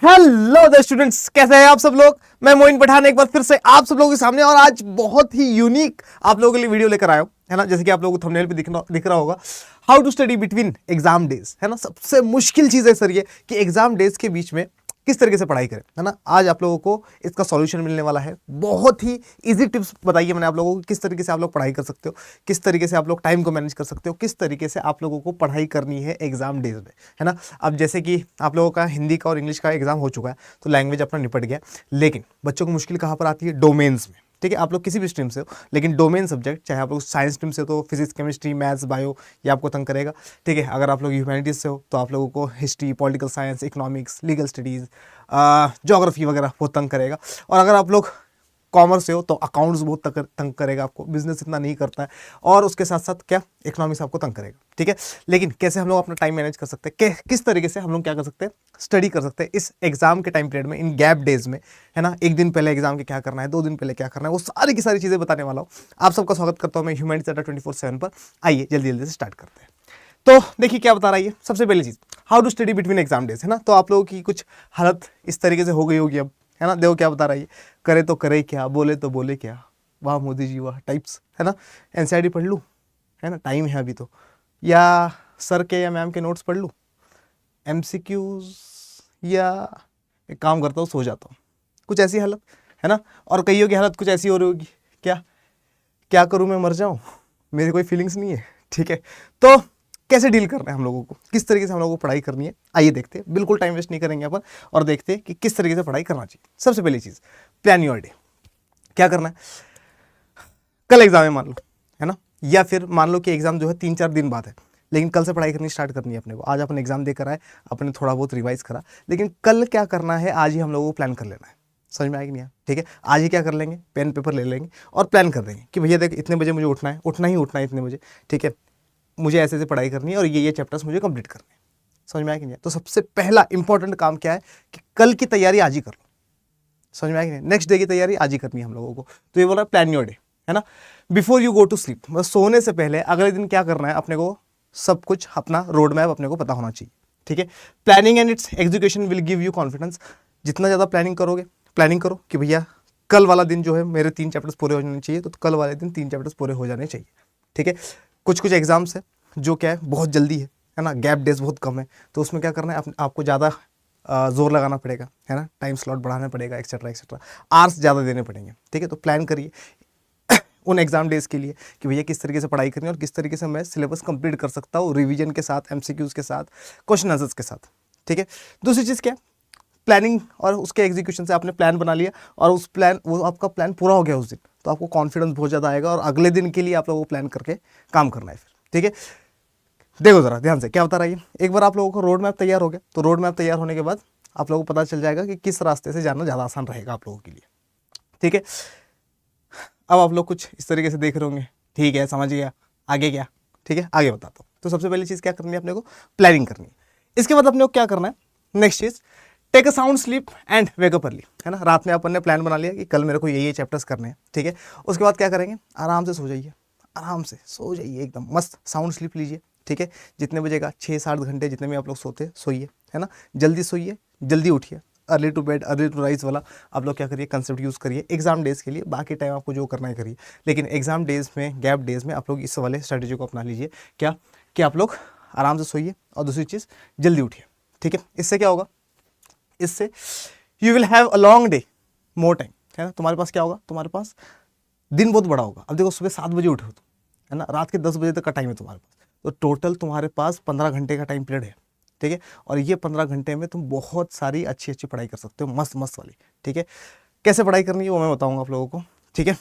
Hello the students, कैसे हैं आप सब लोग। मैं मोइन पठान एक बार फिर से आप सब लोगों के सामने और आज बहुत ही यूनिक आप लोगों के लिए वीडियो लेकर आया हूं, है ना। जैसे कि आप लोगों को थंबनेल पे दिख रहा होगा, how to study between exam days, है ना। सबसे मुश्किल चीज है सर ये कि एग्जाम डेज के बीच में किस तरीके से पढ़ाई करें, है ना। आज आप लोगों को इसका सॉल्यूशन मिलने वाला है। बहुत ही इजी टिप्स बताइए मैंने आप लोगों को, किस तरीके से आप लोग पढ़ाई कर सकते हो, किस तरीके से आप लोग टाइम को मैनेज कर सकते हो, किस तरीके से आप लोगों को पढ़ाई करनी है एग्जाम डेज में, है ना। अब जैसे कि आप लोगों का हिंदी का और इंग्लिश का एग्जाम हो चुका है तो लैंग्वेज अपना निपट गया, लेकिन बच्चों को मुश्किल कहाँ पर आती है, डोमेन्स में। ठीक है, आप लोग किसी भी स्ट्रीम से हो, लेकिन डोमेन सब्जेक्ट, चाहे आप लोग साइंस स्ट्रीम से हो तो फिजिक्स केमिस्ट्री मैथ्स बायो, ये आपको तंग करेगा। ठीक है, अगर आप लोग ह्यूमैनिटीज से हो तो आप लोगों को history, political science, economics, legal studies, geography वगैरह वो तंग करेगा। और अगर आप लोग कॉमर्स से हो तो अकाउंट्स बहुत तंग करेगा आपको, बिजनेस इतना नहीं करता है, और उसके साथ साथ क्या, इकोनॉमिक्स आपको तंग करेगा। ठीक है, लेकिन कैसे हम लोग अपना टाइम मैनेज कर सकते हैं, किस तरीके से हम लोग क्या कर सकते हैं, स्टडी कर सकते हैं इस एग्जाम के टाइम पीरियड में, इन गैप डेज में, है ना। एक दिन पहले एग्जाम के क्या करना है, 2 दिन पहले क्या करना है, वो सारी की सारी चीज़ें बताने वाला हूँ। आप सबका स्वागत करता हूँ मैं ह्यूमैनिटीज अड्डा 24/7 पर। आइए जल्दी जल्दी से स्टार्ट करते हैं। तो देखिए क्या बता रहा है, सबसे पहली चीज़, how to study between exam days, है ना। तो आप लोगों की कुछ हालत इस तरीके से हो गई होगी अब, है ना। देखो क्या बता रहा है, करे तो करे क्या, बोले तो बोले क्या, वाह मोदी जी वाह टाइप्स, है ना। एनसीईआरटी पढ़ लूँ, है ना, टाइम है अभी तो, या सर के या मैम के नोट्स पढ़ लूँ, एमसीक्यूज, या एक काम करता हूँ सो जाता हूँ, कुछ ऐसी हालत, है ना। और कईयों की हालत कुछ ऐसी हो रही होगी, क्या क्या करूँ मैं, मर जाऊँ, मेरी कोई फीलिंग्स नहीं है। ठीक है, तो कैसे डील करना है हम लोगों को, किस तरीके से हम लोगों को पढ़ाई करनी है, आइए देखते हैं। बिल्कुल टाइम वेस्ट नहीं करेंगे अपन, और देखते हैं कि किस तरीके से पढ़ाई करना चाहिए। सबसे पहली चीज़, प्लान योर डे। क्या करना है, कल एग्जाम है मान लो, है ना, या फिर मान लो कि एग्जाम जो है 3-4 दिन बाद है, लेकिन कल से पढ़ाई करनी स्टार्ट करनी है अपने को। आज अपन एग्जाम देकर आए, अपने थोड़ा बहुत रिवाइज करा, लेकिन कल क्या करना है आज ही हम लोगों को प्लान कर लेना है। समझ में आएगी नहीं आया, ठीक है। आज ही क्या कर लेंगे, पेन पेपर ले लेंगे और प्लान कर देंगे कि भैया देख इतने बजे मुझे उठना है, उठना ही उठना है इतने बजे, ठीक है। मुझे ऐसे ऐसे पढ़ाई करनी है और ये चैप्टर्स मुझे कंप्लीट करने हैं। समझ में आया कि नहीं। तो सबसे पहला इंपॉर्टेंट काम क्या है कि कल की तैयारी आज ही कर लो। समझ में आया कि नहीं, नेक्स्ट डे की तैयारी आज ही करनी है हम लोगों को। तो ये बोला प्लान योर डे, है ना। Before you go to sleep, मतलब सोने से पहले अगले दिन क्या करना है अपने को, सब कुछ अपना रोड मैप अपने को पता होना चाहिए। ठीक है, planning and it's execution will give you confidence. जितना ज़्यादा प्लानिंग करोगे, प्लानिंग करो कि भैया कल वाला दिन जो है मेरे 3 चैप्टर्स पूरे हो जाने चाहिए, तो कल वाले दिन 3 चैप्टर्स पूरे हो जाने चाहिए। ठीक है, कुछ कुछ एग्जाम्स है जो क्या है बहुत जल्दी है ना, गैप डेज बहुत कम है, तो उसमें क्या करना है, आपको ज़्यादा जोर लगाना पड़ेगा, है ना, टाइम स्लॉट बढ़ाना पड़ेगा, एक्सेट्रा एक्सेट्रा, आवर्स ज़्यादा देने पड़ेंगे। ठीक है, तो प्लान करिए उन एग्जाम डेज के लिए कि भैया किस तरीके से पढ़ाई करनी है और किस तरीके से मैं सिलेबस कंप्लीट कर सकता हूँ, रिवीजन के साथ, एमसीक्यूज के साथ, क्वेश्चन आंसर्स के साथ। ठीक है, दूसरी चीज़ क्या, प्लानिंग और उसके एग्जीक्यूशन से आपने प्लान बना लिया और उस प्लान, वो आपका प्लान पूरा हो गया उस दिन, तो आपको कॉन्फिडेंस बहुत ज़्यादा आएगा और अगले दिन के लिए आप लोगों को प्लान करके काम करना है फिर। ठीक है, देखो ज़रा ध्यान से क्या बता रही है। एक बार आप लोगों का रोड मैप तैयार हो गया, तो रोड मैप तैयार होने के बाद आप लोगों को पता चल जाएगा कि किस रास्ते से जाना ज़्यादा आसान रहेगा आप लोगों के लिए। ठीक है, अब आप लोग कुछ इस तरीके से देख रहे होंगे, ठीक है समझ गया, आगे क्या। ठीक है, आगे बताता हूँ। तो सबसे पहली चीज़ क्या करनी है अपने को, प्लानिंग करनी है। इसके बाद अपने को क्या करना है, नेक्स्ट चीज़, take a sound sleep and wake up early, है ना। रात में अपन ने प्लान बना लिया कि कल मेरे को ये चैप्टर्स करने हैं। ठीक है, उसके बाद क्या करेंगे, आराम से सो जाइए, आराम से सो जाइए, एकदम मस्त साउंड स्लीप लीजिए। ठीक है, जितने बजे का 6-7 घंटे जितने में आप लोग सोते सोइए, है ना, जल्दी सोइए, जल्दी उठिए। Early to bed early to rise वाला आप लोग क्या करिए, कंसेप्ट यूज़ करिए एग्जाम डेज के लिए। बाकी टाइम आपको जो करना है करिए, लेकिन एग्जाम डेज में, गैप डेज में आप लोग इस वाले स्ट्रेटेजी को अपना लीजिए। क्या कि आप लोग आराम से सोइए और दूसरी चीज़ जल्दी उठिए। ठीक है, इससे क्या होगा, इससे you will have a long day, more time, है ना। तुम्हारे पास क्या होगा, तुम्हारे पास दिन बहुत बड़ा होगा। अब देखो सुबह 7 बजे उठे हो तुम, है ना, रात के 10 बजे तक का टाइम है तुम्हारे पास, तो टोटल तुम्हारे पास 15 घंटे का टाइम पीरियड है। ठीक है, और ये 15 घंटे में तुम बहुत सारी अच्छी अच्छी पढ़ाई कर सकते हो, मस्त मस्त वाली। ठीक है, कैसे पढ़ाई करनी है वो मैं बताऊंगा आप लोगों को। ठीक है,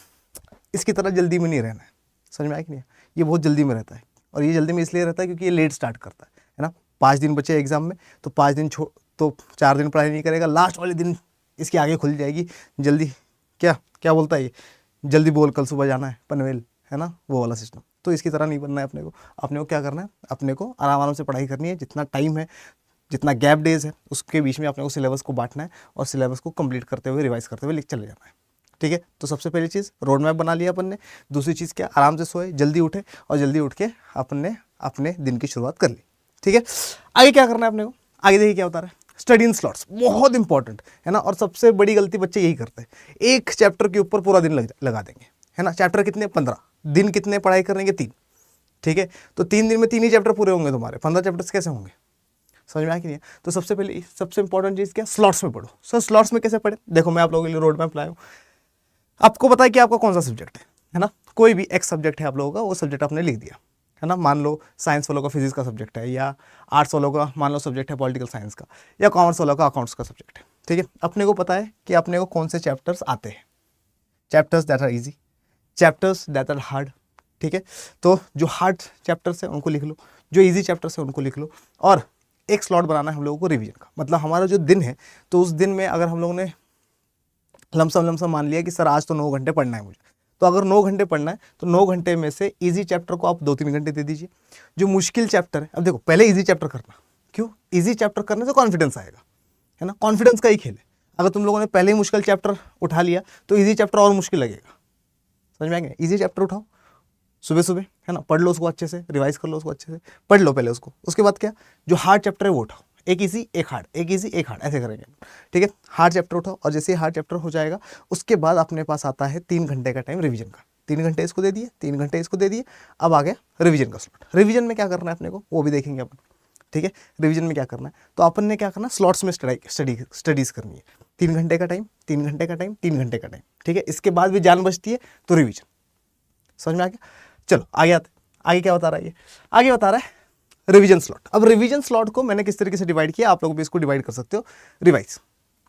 इसकी तरह जल्दी में नहीं रहना है। समझ में आया कि नहीं, ये बहुत जल्दी में रहता है, और ये जल्दी में इसलिए रहता है क्योंकि ये लेट स्टार्ट करता है ना। 5 दिन बचे एग्जाम में, तो 5 दिन तो 4 दिन पढ़ाई नहीं करेगा, लास्ट वाले दिन इसकी आगे खुल जाएगी। जल्दी क्या क्या बोलता है ये, जल्दी बोल कल सुबह जाना है पनवेल, है ना, वो वाला सिस्टम। तो इसकी तरह नहीं बनना है अपने को। अपने को क्या करना है, अपने को आराम आराम से पढ़ाई करनी है। जितना टाइम है, जितना गैप डेज है, उसके बीच में अपने को सिलेबस को बांटना है और सिलेबस को कंप्लीट करते हुए, रिवाइज करते हुए लिख चले जाना है। ठीक है, तो सबसे पहली चीज़ रोड मैप बना लिया अपन ने। दूसरी चीज़ क्या, आराम से सोए, जल्दी उठे और जल्दी उठ के अपन ने अपने दिन की शुरुआत कर ली। ठीक है, आगे क्या करना है अपने को, आगे देखिए क्या बता रहा है, स्टडी इन स्लॉट्स, बहुत इंपॉर्टेंट है ना। और सबसे बड़ी गलती बच्चे यही करते हैं, एक चैप्टर के ऊपर पूरा दिन लगा देंगे, है ना। चैप्टर कितने, 15 दिन, कितने पढ़ाई करेंगे, 3, ठीक है। तो 3 दिन में 3 ही चैप्टर पूरे होंगे, तुम्हारे 15 चैप्टर्स कैसे होंगे, समझ में आया कि नहीं। तो सबसे पहले सबसे इंपॉर्टेंट चीज़ क्या, स्लॉट्स में पढ़ो। सर स्लॉट्स में कैसे पढ़े, देखो मैं आप लोगों के लिए रोड मैप लाया हूँ। आपको पता है कि आपका कौन सा सब्जेक्ट है ना, कोई भी एक सब्जेक्ट है आप लोगों का, वो सब्जेक्ट आपने लिख दिया, है ना। मान लो साइंस वालों का फिजिक्स का सब्जेक्ट है, या आर्ट्स वालों का मान लो सब्जेक्ट है पॉलिटिकल साइंस का, या कॉमर्स वालों का अकाउंट्स का सब्जेक्ट है, ठीक है। अपने को पता है कि अपने को कौन से चैप्टर्स आते हैं, chapters that are easy, chapters that are hard, ठीक है। तो जो हार्ड चैप्टर्स है उनको लिख लो, जो इजी चैप्टर्स है उनको लिख लो, और एक स्लॉट बनाना है हम लोगों को रिवीजन का। मतलब हमारा जो दिन है, तो उस दिन में अगर हम लोगों ने लमसम मान लिया कि सर आज तो 9 घंटे पढ़ना है मुझे, तो अगर 9 घंटे पढ़ना है तो 9 घंटे में से इजी चैप्टर को आप 2-3 घंटे दे दीजिए। जो मुश्किल चैप्टर है, अब देखो पहले इजी चैप्टर करना, क्यों, इजी चैप्टर करने से कॉन्फिडेंस आएगा, है ना। कॉन्फिडेंस का ही खेल है। अगर तुम लोगों ने पहले ही मुश्किल चैप्टर उठा लिया तो इजी चैप्टर और मुश्किल लगेगा, समझ में आएंगे। इजी चैप्टर उठाओ सुबह सुबह, है ना, पढ़ लो उसको अच्छे से, रिवाइज कर लो उसको अच्छे से, पढ़ लो पहले उसको। उसके बाद क्या, जो हार्ड चैप्टर है वो उठाओ, एक इजी एक हार्ड, एक इजी एक हार्ड, ऐसे करेंगे, ठीक है। हार्ड चैप्टर उठाओ, और जैसे हार्ड चैप्टर हो जाएगा उसके बाद अपने पास आता है 3 घंटे का टाइम रिवीजन का। 3 घंटे इसको दे दिए, 3 घंटे इसको दे दिए, अब आ गया रिवीजन का स्लॉट। रिवीजन में क्या करना है अपने को, वो भी देखेंगे अपन, ठीक है। रिवीजन में क्या करना है, तो अपन ने क्या करना, स्लॉट्स में स्टडीज करनी है। 3 घंटे का टाइम, 3 घंटे का टाइम, 3 घंटे का टाइम, ठीक है। इसके बाद भी जान बचती है तो रिवीजन, समझ में आ गया। चलो आगे आते, आगे क्या बता रहा है ये, आगे बता रहा है रिवीजन स्लॉट। अब रिवीजन स्लॉट को मैंने किस तरीके से डिवाइड किया, आप लोग भी इसको डिवाइड कर सकते हो। रिवाइज,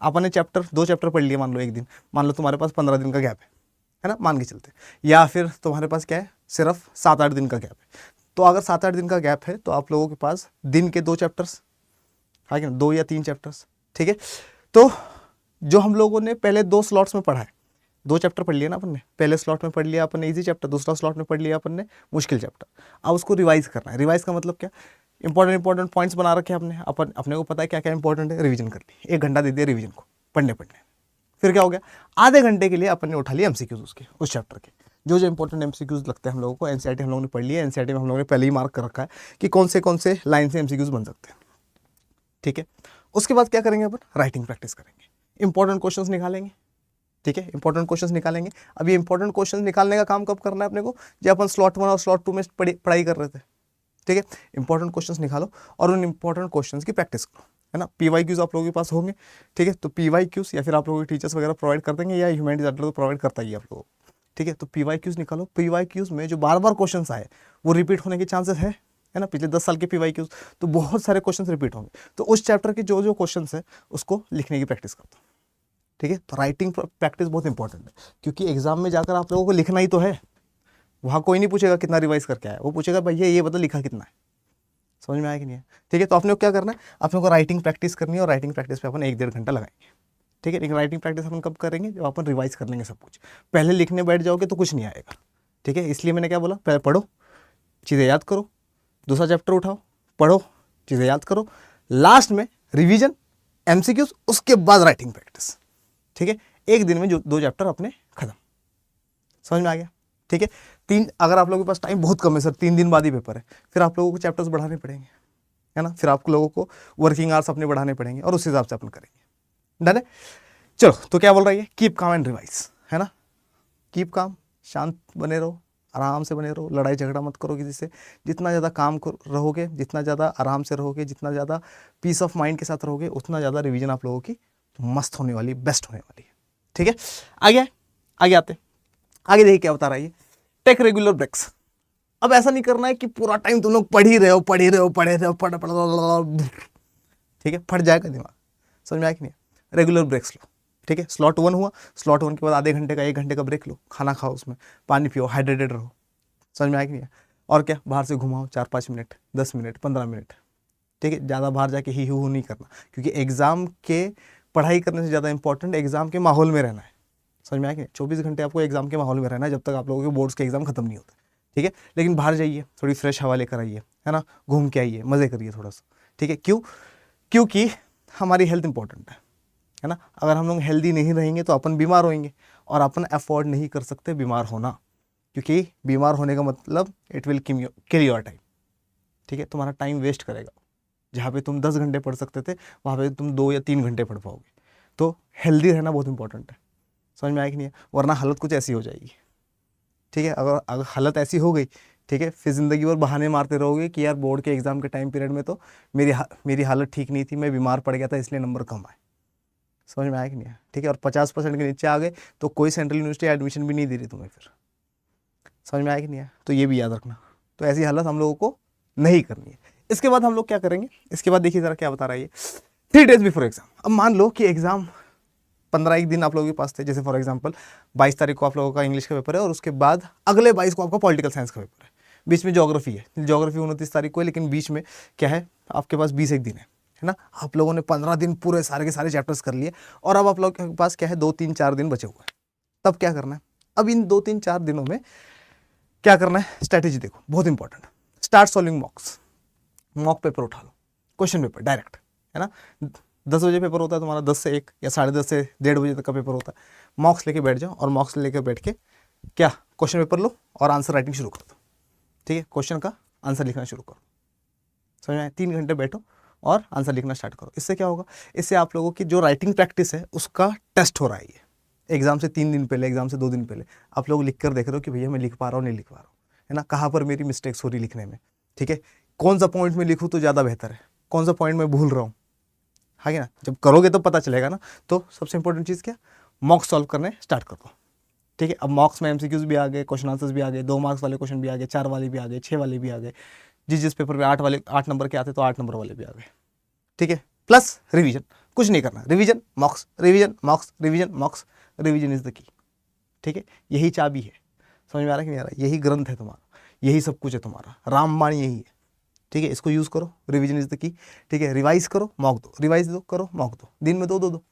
आपने चैप्टर 2 चैप्टर पढ़ लिए मान लो एक दिन, मान लो तुम्हारे पास 15 दिन का गैप है ना, मान के चलते, या फिर तुम्हारे पास क्या है, सिर्फ 7-8 दिन का गैप है। तो अगर 7-8 दिन का गैप है तो आप लोगों के पास दिन के 2 चैप्टर्स, है कि 2 या 3 चैप्टर्स, ठीक है। तो जो हम लोगों ने पहले 2 स्लॉट्स में पढ़ा है, 2 चैप्टर पढ़ लिया ना अपन ने, पहले स्लॉट में पढ़ लिया अपन ने इजी चैप्टर, दूसरा स्लॉट में पढ़ लिया अपन ने मुश्किल चैप्टर। अब उसको रिवाइज करना है। रिवाइज का मतलब क्या, इंपॉर्टेंट पॉइंट्स बना रखे हैं अपने, अपने को पता है क्या क्या इंपॉर्टेंट है, रिवीजन कर ली, 1 घंटा दे दिया रिवीजन को पढ़ने। फिर क्या हो गया, आधे घंटे के लिए अपन ने उठा लिया एमसीक्यूज उसके, उस चैप्टर के जो इंपॉर्टेंट एमसीक्यूज लगते हैं हम लोगों को। एनसीईआरटी हम लोगों ने पढ़ लिया, एनसीईआरटी में हम लोगों ने पहले ही मार्क कर रखा है कि कौन से लाइन से एमसीक्यूज बन सकते हैं, ठीक है। उसके बाद क्या करेंगे अपन, राइटिंग प्रैक्टिस करेंगे, इंपॉर्टेंट क्वेश्चंस निकालेंगे, ठीक है। इंपॉर्टेंट क्वेश्चंस निकालेंगे। अब ये इंपॉर्टेंट क्वेश्चंस निकालने का काम कब करना है अपने को, जब अपन स्लॉट 1 और स्लॉट 2 में पढ़ाई कर रहे थे, ठीक है। इंपॉर्टेंट क्वेश्चंस निकालो और उन इंपॉर्टेंट क्वेश्चंस की प्रैक्टिस करो, है ना। पीवाईक्यूज आप लोगों के पास होंगे, ठीक है। तो पीवाईक्यूज या फिर आप लोगों के टीचर्स वगैरह प्रोवाइड कर देंगे, या ह्यूमैनिटीज अड्डा तो प्रोवाइड करता ही है आप लोगों को, ठीक है। तो पीवाईक्यूज निकालो, पीवाईक्यूज में जो बार बार क्वेश्चन आए वो रिपीट होने के चांसेस है ना। पिछले 10 साल के पीवाईक्यूज तो बहुत सारे क्वेश्चन रिपीट होंगे, तो उस चैप्टर के जो क्वेश्चन है उसको लिखने की प्रैक्टिस करता हूँ, ठीक है। तो राइटिंग प्रैक्टिस बहुत इंपॉर्टेंट है, क्योंकि एग्जाम में जाकर आप लोगों को लिखना ही तो है। वहाँ कोई नहीं पूछेगा कितना रिवाइज करके आया, वो पूछेगा भैया ये बता लिखा कितना है, समझ में आया कि नहीं है, ठीक है। तो आपने को क्या करना है, अपने को राइटिंग प्रैक्टिस करनी है, और राइटिंग प्रैक्टिस पे अपन 1-1.5 घंटा लगाएंगे, ठीक है। लेकिन राइटिंग प्रैक्टिस अपन कब करेंगे, जब अपन रिवाइज कर लेंगे सब कुछ। पहले लिखने बैठ जाओगे तो कुछ नहीं आएगा, ठीक है। इसलिए मैंने क्या बोला, पहले पढ़ो, चीज़ें याद करो, दूसरा चैप्टर उठाओ, पढ़ो, चीज़ें याद करो, लास्ट में रिवीजन, एमसीक्यूज, उसके बाद राइटिंग प्रैक्टिस, ठीक है। एक दिन में जो 2 चैप्टर अपने खत्म, समझ में आ गया, ठीक है। 3, अगर आप लोगों के पास टाइम बहुत कम है सर, 3 दिन बाद ही पेपर है, फिर आप लोगों को चैप्टर्स बढ़ाने पड़ेंगे, है ना। फिर आप लोगों को वर्किंग आवर्स अपने बढ़ाने पड़ेंगे, और उस हिसाब से अपन करेंगे, डन है। चलो तो क्या बोल रहा है, कीप काम एंड रिवाइज, है ना। कीप काम, शांत बने रहो, आराम से बने रहो, लड़ाई झगड़ा मत करो किसी से। जितना ज़्यादा काम रहोगे, जितना ज़्यादा आराम से रहोगे, जितना ज़्यादा पीस ऑफ माइंड के साथ रहोगे, उतना ज़्यादा रिवीजन आप लोगों की मस्त होने वाली, बेस्ट होने वाली है, ठीक है। आगे आते, आगे देखिए क्या बता रहा है ये, टेक रेगुलर ब्रेक्स। अब ऐसा नहीं करना है कि पूरा टाइम तुम लोग पढ़ ही रहे हो, ठीक है, फट जाएगा दिमाग, समझ में आया कि नहीं। रेगुलर ब्रेक्स लो, ठीक है। स्लॉट 1 हुआ, स्लॉट 1 के बाद आधे घंटे का 1 घंटे का ब्रेक लो, खाना खाओ, उसमें पानी पियो, हाइड्रेटेड रहो, समझ में आया कि नहीं। और क्या, बाहर से घुमाओ 4-5 मिनट, 10 मिनट, 15 मिनट, ठीक है। ज़्यादा बाहर जाके ही हू नहीं करना, क्योंकि एग्जाम के पढ़ाई करने से ज़्यादा इंपॉर्टेंट एग्जाम के माहौल में रहना है, समझ में आया कि 24 घंटे आपको एग्जाम के माहौल में रहना है, जब तक आप लोगों के बोर्ड्स के एग्जाम खत्म नहीं होते, ठीक है। लेकिन बाहर जाइए, थोड़ी फ्रेश हवा लेकर आइए, है ना, घूम के आइए, मज़े करिए थोड़ा सा, ठीक है। क्योंकि हमारी हेल्थ इंपॉर्टेंट है ना। अगर हम लोग हेल्दी नहीं रहेंगे तो अपन बीमार होएंगे, और अपन अफोर्ड नहीं कर सकते बीमार होना, क्योंकि बीमार होने का मतलब it will kill your time, ठीक है, तुम्हारा टाइम वेस्ट करेगा, जहाँ पे तुम 10 घंटे पढ़ सकते थे वहाँ पे तुम 2 या 3 घंटे पढ़ पाओगे। तो हेल्दी रहना बहुत इंपॉर्टेंट है। समझ में आया कि नहीं है? वरना हालत कुछ ऐसी हो जाएगी, ठीक है। अगर हालत ऐसी हो गई, ठीक है, फिर ज़िंदगी भर बहाने मारते रहोगे कि यार बोर्ड के एग्ज़ाम के टाइम पीरियड में तो मेरी हालत ठीक नहीं थी, मैं बीमार पड़ गया था इसलिए नंबर कम आए। समझ में आया कि नहीं है? ठीक है। और 50% के नीचे आ गए तो कोई सेंट्रल यूनिवर्सिटी एडमिशन भी नहीं दे रही तुम्हें फिर। समझ में आया कि नहीं है? तो ये भी याद रखना। तो ऐसी हालत हम लोगों को नहीं करनी है। इसके बाद हम लोग क्या करेंगे, इसके बाद देखिए ज़रा क्या बता रहा है ये, 3 डेज बिफोर एग्जाम। अब मान लो कि एग्जाम 15 दिन आप लोगों के पास थे, जैसे फॉर एग्जांपल 22 तारीख को आप लोगों का इंग्लिश का पेपर है और उसके बाद अगले 22 को आपका पॉलिटिकल साइंस का पेपर है। बीच में ज्योग्राफी है, ज्योग्राफी 29 तारीख को है, लेकिन बीच में क्या है, आपके पास 20 एक दिन है ना। आप लोगों ने 15 दिन पूरे सारे के सारे चैप्टर्स कर लिए और अब आप लोगों के पास क्या है, 2-3-4 दिन बचे हुए हैं। तब क्या करना है, अब इन 2-3-4 दिनों में क्या करना है, स्ट्रैटेजी देखो, बहुत important. Start solving mock paper उठा लो, क्वेश्चन पेपर डायरेक्ट, है ना। 10 बजे पेपर होता है तुम्हारा, 10 से 1 या 10:30 से 1:30 बजे तक का पेपर होता है। मॉक्स लेके बैठ जाओ और मॉक्स लेके बैठ के क्या, क्वेश्चन पेपर लो और आंसर राइटिंग शुरू कर दो, ठीक है। क्वेश्चन का आंसर लिखना शुरू करो। समझ में आया? 3 घंटे बैठो और आंसर लिखना स्टार्ट करो। इससे क्या होगा, इससे आप लोगों की जो राइटिंग प्रैक्टिस है उसका टेस्ट हो रहा है। ये एग्जाम से 3 दिन पहले, एग्जाम से 2 दिन पहले आप लोग लिख कर देख रहे हो कि भैया मैं लिख पा रहा हूँ नहीं लिख पा रहा हूँ, है ना। कहाँ पर मेरी मिस्टेक्स हो रही लिखने में, ठीक है। कौन सा पॉइंट में लिखूँ तो ज़्यादा बेहतर है, कौन सा पॉइंट में भूल रहा हूँ, है ना। जब करोगे तो पता चलेगा ना। तो सबसे इंपॉर्टेंट चीज़ क्या, मॉक सॉल्व करने स्टार्ट कर दो, ठीक है। अब मॉक्स में एमसीक्यूज भी आ गए, क्वेश्चन आंसर्स भी आ गए, 2 मार्क्स वाले क्वेश्चन भी आ गए, 4 वाले भी आ गए, 6 वाले भी आ गए। जिस पेपर में 8 नंबर के आते तो 8 नंबर वाले भी आ गए, ठीक है। प्लस रिवीजन, कुछ नहीं करना, revision मॉक्स, revision मॉक्स, revision मॉक्स, revision is the key, ठीक है। यही चाबी है। समझ में आ रहा है कि नहीं आ रहा? यही ग्रंथ है तुम्हारा, यही सब कुछ है तुम्हारा, रामबाण यही है, ठीक है। इसको यूज़ करो, रिवीजन इज द की, ठीक है। रिवाइज करो, मॉक दो, रिवाइज दो, करो, मॉक दो, दिन में दो,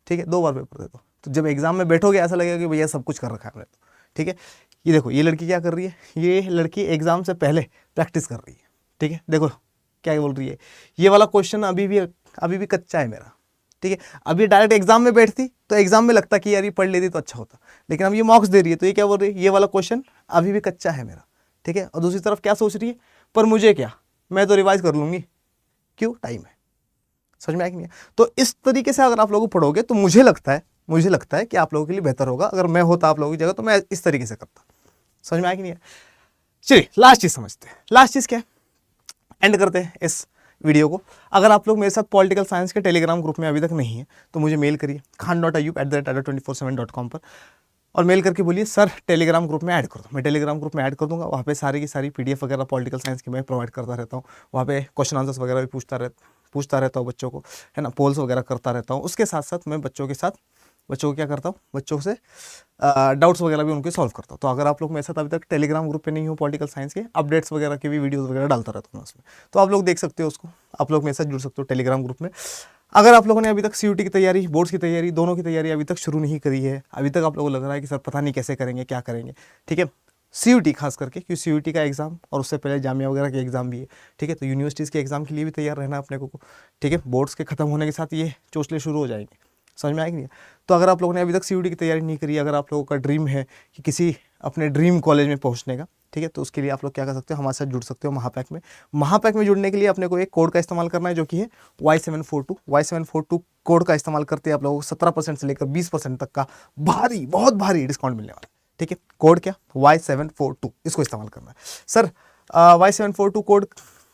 ठीक है। 2 बार पेपर दे दो। तो जब एग्जाम में बैठोगे ऐसा लगेगा कि भैया सब कुछ कर रखा है मैंने तो, ठीक है। ये देखो, ये लड़की क्या कर रही है, ये लड़की एग्जाम से पहले प्रैक्टिस कर रही है, ठीक है। देखो क्या बोल रही है, ये वाला क्वेश्चन अभी भी कच्चा है मेरा, ठीक है। अभी डायरेक्ट एग्जाम में बैठती तो एग्जाम में लगता कि यार ये पढ़ लेती तो अच्छा होता, लेकिन अब ये मॉक्स दे रही है तो ये क्या बोल रही है, ये वाला क्वेश्चन अभी भी कच्चा है मेरा, ठीक है। और दूसरी तरफ क्या सोच रही है, पर मुझे क्या, मैं तो रिवाइज कर लूंगी, क्यों, टाइम है। समझ में आया कि नहीं? तो इस तरीके से अगर आप लोग पढ़ोगे तो मुझे लगता है कि आप लोगों के लिए बेहतर होगा। अगर मैं होता आप लोगों की जगह तो मैं इस तरीके से करता। समझ में आया कि नहीं? चलिए लास्ट चीज समझते हैं। लास्ट चीज क्या है, एंड करते हैं इस वीडियो को। अगर आप लोग मेरे साथ पॉलिटिकल साइंस के टेलीग्राम ग्रुप में अभी तक नहीं है तो मुझे मेल करिए khan.ayub@247.com पर, और मेल करके बोलिए सर टेलीग्राम ग्रुप में ऐड कर दो। मैं टेलीग्राम ग्रुप में ऐड कर दूंगा। वहाँ पे सारी की सारी PDF वगैरह पॉलिटिकल साइंस की मैं प्रोवाइड करता रहता हूँ। वहाँ पे क्वेश्चन आंसर्स वगैरह भी पूछता रहता हूँ बच्चों को, है ना। पोल्स वगैरह करता रहता हूँ। उसके साथ साथ मैं बच्चों को क्या करता हूँ, बच्चों से डाउट्स वगैरह भी उनके सॉल्व करता हूँ। तो अगर आप लोग मेरे साथ अभी तक टेलीग्राम ग्रुप पे नहीं हो पॉलिटिकल साइंस के, अपडेट्स वगैरह के भी वीडियोस वगैरह डालता रहता हूँ उसमें, तो आप लोग देख सकते हो उसको। आप लोग मेरे साथ जुड़ सकते हो टेलीग्राम ग्रुप में। अगर आप लोगों ने अभी तक CUT की तैयारी, बोर्ड्स की तैयारी, दोनों की तैयारी अभी तक शुरू नहीं करी है, अभी तक आप लोगों को लग रहा है कि सर पता नहीं कैसे करेंगे, क्या करेंगे, ठीक है। CUT खास करके, क्योंकि CUT का एग्जाम और उससे पहले जामिया वगैरह के एग्जाम भी है, ठीक है। तो यूनिवर्सिटीज़ के एग्जाम के लिए भी तैयार रहना अपने को, ठीक है। बोर्ड्स के खत्म होने के साथ ये चोचले शुरू हो जाएंगे। समझ में आएगी नहीं? तो अगर आप लोगों ने अभी तक CUT की तैयारी नहीं करी, अगर आप लोगों का ड्रीम है कि किसी अपने ड्रीम कॉलेज में पहुंचने का, ठीक है, तो उसके लिए आप लोग क्या कर सकते हो, हमारे साथ जुड़ सकते हो महापैक में। महापैक में जुड़ने के लिए अपने को एक कोड का इस्तेमाल करना है जो कि है Y742 कोड का इस्तेमाल करते हैं आप लोगों को 17% से लेकर 20% तक का बहुत भारी डिस्काउंट मिलने वाला है, ठीक है। कोड क्या, Y742, इसको इस्तेमाल करना है। सर Y742 कोड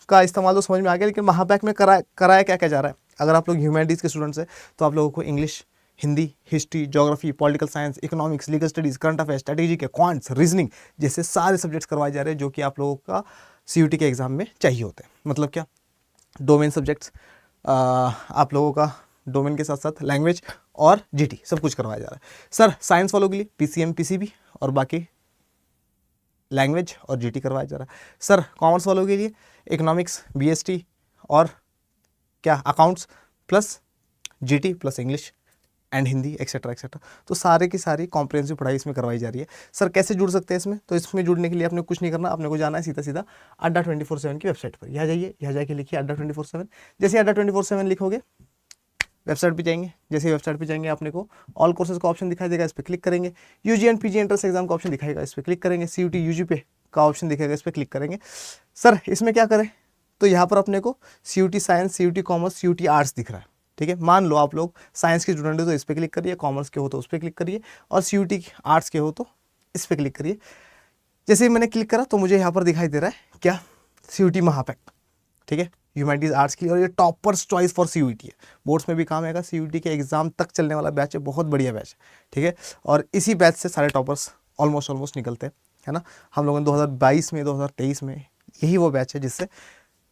का इस्तेमाल तो समझ में आ गया, लेकिन महापैक में कराया क्या जा रहा है। अगर आप लोग ह्यूमैनिटीज़ के स्टूडेंट्स हैं तो आप लोगों को English, Hindi, history, geography, political science, economics, legal studies, current affairs, strategy के, क्वांट्स, रीजनिंग जैसे सारे सब्जेक्ट्स करवाए जा रहे हैं जो कि आप लोगों का CUT के एग्जाम में चाहिए होते हैं। मतलब क्या, डोमेन सब्जेक्ट्स, आप लोगों का डोमेन के साथ साथ लैंग्वेज और GT सब कुछ करवाया जा रहा है। सर साइंस वालों के लिए PCM, PCB और बाकी लैंग्वेज और GT करवाया जा रहा है। सर कॉमर्स वालों के लिए इकोनॉमिक्स, BST और क्या, accounts plus GT plus English and Hindi etcetera etcetera. तो सारे की सारी कॉम्प्रिहेंसिव पढ़ाई इसमें करवाई जा रही है। सर कैसे जुड़ सकते हैं इसमें, तो इसमें जुड़ने के लिए आपने कुछ नहीं करना, आपने को जाना है सीधा अड्डा 24/7 की वेबसाइट पर। यहाँ जाइए, यहाँ जाके लिखिए अड्डा 24/7। जैसे अड्डा 24/7 लिखोगे वेबसाइट पे जाएंगे। जैसे वेबसाइट पे जाएंगे आपने को ऑल कोर्सेज का ऑप्शन दिखाई देगा, इस पर क्लिक करेंगे। UG and PG entrance exam का ऑप्शन दिखाएगा, इस पर क्लिक करेंगे। CUT UG पे का ऑप्शन दिखेगा, इस पर क्लिक करेंगे। सर इसमें क्या करें, तो यहाँ पर अपने को CUT science, CUT commerce, CUT arts दिख रहा है। ठीक है, मान लो आप लोग साइंस के स्टूडेंट हो तो इस पर क्लिक करिए, कॉमर्स के हो तो उस पर क्लिक करिए, और CUT आर्ट्स के हो तो इस पर क्लिक करिए। जैसे ही मैंने क्लिक करा तो मुझे यहाँ पर दिखाई दे रहा है क्या, CUT महापैक। ठीक है, ह्यूमैनिटीज आर्ट्स की, और ये टॉपर्स चॉइस फॉर CUT है। बोर्ड्स में भी काम आएगा, CUT के एग्जाम तक चलने वाला बैच है, बहुत बढ़िया बैच है। ठीक है, और इसी बैच से सारे टॉपर्स ऑलमोस्ट निकलते हैं, है ना। हम लोगों ने 2022 में, 2023 में यही वो बैच है जिससे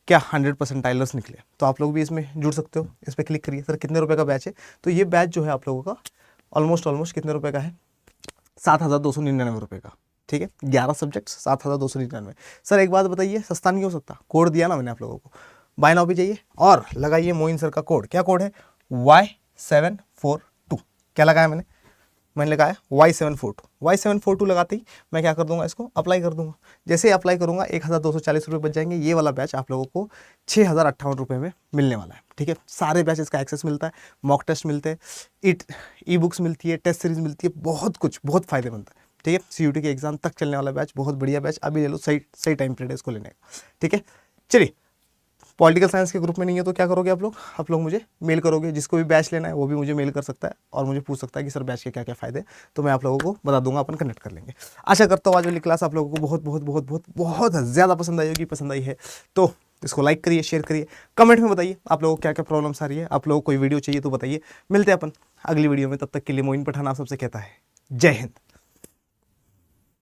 क्या 100% टाइलर्स निकले। तो आप लोग भी इसमें जुड़ सकते हो। इस पर क्लिक करिए, सर कितने रुपए का बैच है। तो ये बैच जो है आप लोगों का ऑलमोस्ट कितने रुपए का है, 7,299 रुपये का। ठीक है, 11 सब्जेक्ट्स 7,299। सर एक बात बताइए, सस्ता नहीं हो सकता? कोड दिया ना मैंने आप लोगों को, बाय नाउ भी जाइए और लगाइए मोइन सर का कोड। क्या कोड है? Y742। क्या लगाया मैंने लगाया Y742। Y742 लगाते ही मैं क्या कर दूंगा, इसको अप्लाई कर दूंगा। जैसे अप्लाई करूंगा 1,240 रुपये बच जाएंगे। ये वाला बैच आप लोगों को 6,058 रुपये में मिलने वाला है। ठीक है, सारे बैचेस का एक्सेस मिलता है, मॉक टेस्ट मिलते हैं, ई बुक्स मिलती है, टेस्ट सीरीज मिलती है, बहुत कुछ, बहुत फायदेमंद है। ठीक है, CUT के एग्जाम तक चलने वाला बैच, बहुत बढ़िया बैच। अभी ले लो, सही टाइम पीरियड है इसको लेने का। ठीक है, चलिए, पॉलिटिकल साइंस के ग्रुप में नहीं है तो क्या करोगे आप लोग मुझे मेल करोगे। जिसको भी बैच लेना है वो भी मुझे मेल कर सकता है और मुझे पूछ सकता है कि सर बैच के क्या क्या फायदे, तो मैं आप लोगों को बता दूंगा, अपन कनेक्ट कर लेंगे। आशा करता हूँ आज वाली क्लास आप लोगों को बहुत बहुत बहुत बहुत बहुत ज़्यादा पसंद आई होगी। पसंद आई है तो इसको लाइक करिए, शेयर करिए, कमेंट में बताइए आप लोगों को क्या क्या प्रॉब्लम्स आ रही है। आप लोगों को कोई वीडियो चाहिए तो बताइए। मिलते हैं अपन अगली वीडियो में, तब तक के लिए मोइन पठान आप सबसे कहता है जय हिंद।